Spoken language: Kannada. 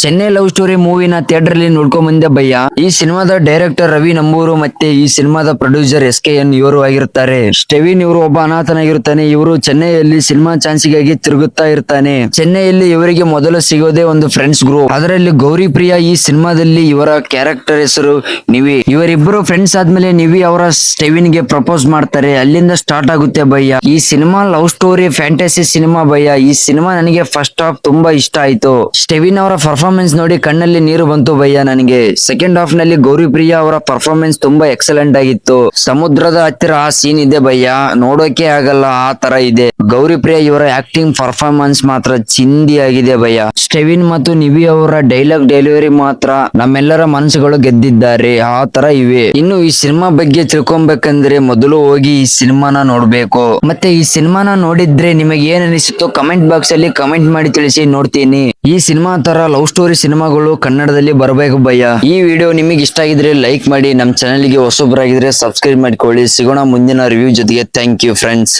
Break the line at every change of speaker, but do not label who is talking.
ಚೆನ್ನೈ ಲವ್ ಸ್ಟೋರಿ ಮೂವಿನ ಥಿಯೇಟರ್ ಅಲ್ಲಿ ನೋಡ್ಕೊಂಡ್ ಬಂದೆ ಭಯ್ಯ. ಈ ಸಿನಿಮಾದ ಡೈರೆಕ್ಟರ್ ರವಿ ನಂಬೂರು ಮತ್ತೆ ಈ ಸಿನಿಮಾದ ಪ್ರೊಡ್ಯೂಸರ್ SKN ಇವರು ಆಗಿರುತ್ತಾರೆ. ಸ್ಟೆವಿನ್ ಇವರು ಒಬ್ಬ ಅನಾಥನಾಗಿರುತ್ತಾನೆ. ಇವರು ಚೆನ್ನೈಯಲ್ಲಿ ಸಿನಿಮಾ ಚಾನ್ಸಿಗಾಗಿ ತಿರುಗುತ್ತಾ ಇರ್ತಾನೆ. ಚೆನ್ನೈಯಲ್ಲಿ ಇವರಿಗೆ ಮೊದಲು ಸಿಗೋದೇ ಒಂದು ಫ್ರೆಂಡ್ಸ್ ಗ್ರೂಪ್. ಅದರಲ್ಲಿ ಗೌರಿ ಪ್ರಿಯಾ ಈ ಸಿನಿಮಾದಲ್ಲಿ ಇವರ ಕ್ಯಾರೆಕ್ಟರ್ ಹೆಸರು ನಿವಿ. ಇವರಿಬ್ಬರು ಫ್ರೆಂಡ್ಸ್ ಆದ್ಮೇಲೆ ನಿವಿ ಅವರ ಸ್ಟೆವಿನ್ ಗೆ ಪ್ರಪೋಸ್ ಮಾಡ್ತಾರೆ. ಅಲ್ಲಿಂದ ಸ್ಟಾರ್ಟ್ ಆಗುತ್ತೆ ಭಯ್ಯ. ಈ cinema love story fantasy cinema bhaiya. ಈ ಸಿನಿಮಾ ನನಗೆ ಫಸ್ಟ್ ಹಾಫ್ ತುಂಬಾ ಇಷ್ಟ ಆಯ್ತು. ಸ್ಟೆವಿನ್ ಅವರ ಪರ್ಫಾರ್ಮೆನ್ಸ್ ನೋಡಿ ಕಣ್ಣಲ್ಲಿ ನೀರು ಬಂತು ಭಯ್ಯ ನನಗೆ. ಸೆಕೆಂಡ್ ಹಾಫ್ ನಲ್ಲಿ ಗೌರಿ ಪ್ರಿಯಾ ಅವರ ಪರ್ಫಾರ್ಮೆನ್ಸ್ ತುಂಬಾ ಎಕ್ಸಲೆಂಟ್ ಆಗಿತ್ತು. ಸಮುದ್ರದ ಹತ್ತಿರ ಆ ಸೀನ್ ಇದೆ ಭಯ್ಯ, ನೋಡೋಕೆ ಆಗಲ್ಲ ಆ ತರ ಇದೆ. ಗೌರಿ ಪ್ರಿಯಾ ಇವರ ಆಕ್ಟಿಂಗ್ ಪರ್ಫಾರ್ಮೆನ್ಸ್ ಮಾತ್ರ ಚಿಂದಿ ಆಗಿದೆ ಭಯ್ಯ. ಸ್ಟೆವಿನ್ ಮತ್ತು ನಿವಿ ಅವರ ಡೈಲಾಗ್ ಡೆಲಿವರಿ ಮಾತ್ರ ನಮ್ಮೆಲ್ಲರ ಮನಸ್ಸುಗಳು ಗೆದ್ದಿದ್ದಾರೆ, ಆ ತರ ಇವೆ. ಇನ್ನು ಈ ಸಿನಿಮಾ ಬಗ್ಗೆ ತಿಳ್ಕೊಬೇಕಂದ್ರೆ ಮೊದಲು ಹೋಗಿ ಈ ಸಿನಿಮಾನ ನೋಡ್ಬೇಕು. ಮತ್ತೆ ಈ ಸಿನಿಮಾನ ನೋಡಿದ್ರೆ ನಿಮಗೆ ಏನ್ ಅನಿಸುತ್ತೋ ಕಮೆಂಟ್ ಬಾಕ್ಸ್ ಅಲ್ಲಿ ಕಮೆಂಟ್ ಮಾಡಿ ತಿಳಿಸಿ, ನೋಡ್ತೀನಿ. ಈ ಸಿನಿಮಾ ತರ ಲವ್ ಸ್ಟೋರಿ ಸಿನಿಮಾಗಳು ಕನ್ನಡದಲ್ಲಿ ಬರಬೇಕು ಭಯ್ಯ. ಈ ವಿಡಿಯೋ ನಿಮಗೆ ಇಷ್ಟ ಆಗಿದ್ರೆ ಲೈಕ್ ಮಾಡಿ, ನಮ್ಮ ಚಾನೆಲ್ ಗೆ ಹೊಸಬರಾಗಿದ್ರೆ ಸಬ್ಸ್ಕ್ರೈಬ್ ಮಾಡ್ಕೊಳ್ಳಿ. ಸಿಗೋಣ ಮುಂದಿನ ರಿವ್ಯೂ ಜೊತೆಗೆ. Thank you friends.